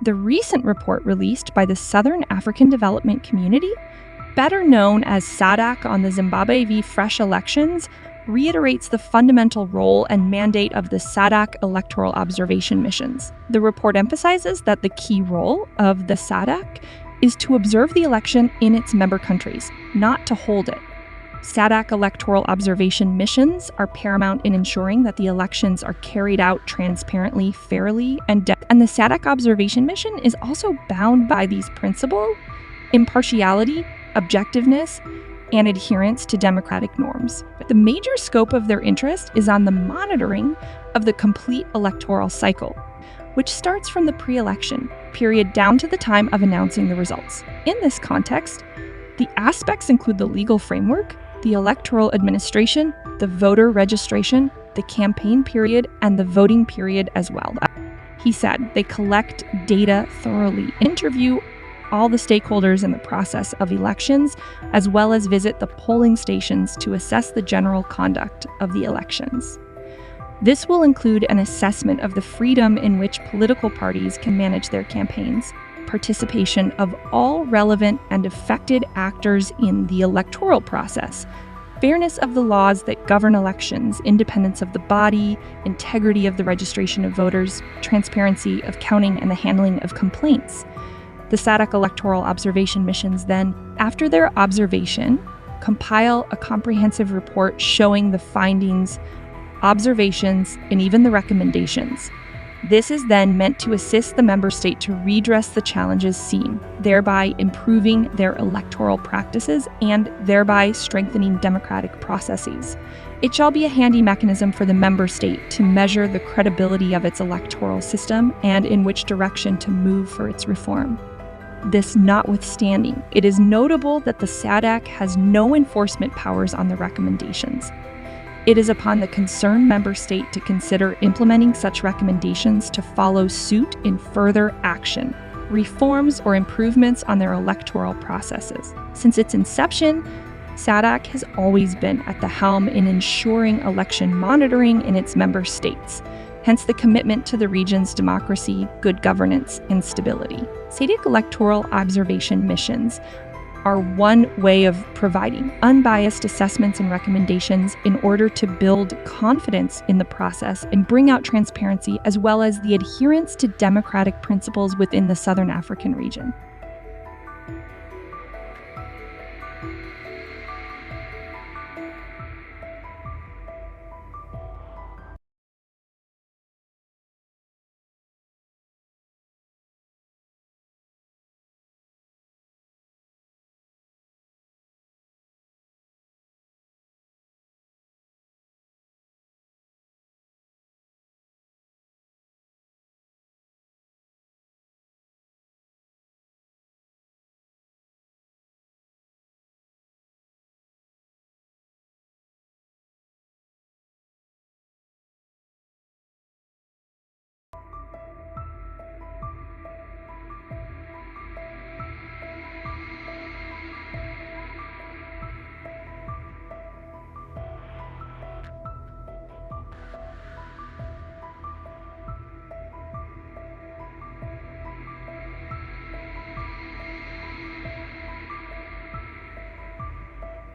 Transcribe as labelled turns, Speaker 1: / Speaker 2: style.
Speaker 1: The recent report released by the Southern African Development Community, better known as Sadc on the Zimbabwe v. Fresh elections, reiterates the fundamental role and mandate of the Sadc electoral observation missions. The report emphasizes that the key role of the Sadc is to observe the election in its member countries, not to hold it. Sadc electoral observation missions are paramount in ensuring that the elections are carried out transparently, fairly, and the Sadc observation mission is also bound by these principles: impartiality, objectiveness, and adherence to democratic norms. The major scope of their interest is on the monitoring of the complete electoral cycle, which starts from the pre-election period down to the time of announcing the results. In this context, the aspects include the legal framework, the electoral administration, the voter registration, the campaign period, and the voting period as well. He said they collect data thoroughly, interview all the stakeholders in the process of elections, as well as visit the polling stations to assess the general conduct of the elections. This will include an assessment of the freedom in which political parties can manage their campaigns, participation of all relevant and affected actors in the electoral process, fairness of the laws that govern elections, independence of the body, integrity of the registration of voters, transparency of counting and the handling of complaints. The Sadc electoral observation missions then, after their observation, compile a comprehensive report showing the findings, observations, and even the recommendations. This is then meant to assist the member state to redress the challenges seen, thereby improving their electoral practices and thereby strengthening democratic processes. It shall be a handy mechanism for the member state to measure the credibility of its electoral system and in which direction to move for its reform. This notwithstanding, it is notable that the Sadc has no enforcement powers on the recommendations. It is upon the concerned member state to consider implementing such recommendations to follow suit in further action, reforms, or improvements on their electoral processes. Since its inception, Sadc has always been at the helm in ensuring election monitoring in its member states, hence the commitment to the region's democracy, good governance, and stability. Sadc electoral observation missions are one way of providing unbiased assessments and recommendations in order to build confidence in the process and bring out transparency as well as the adherence to democratic principles within the Southern African region.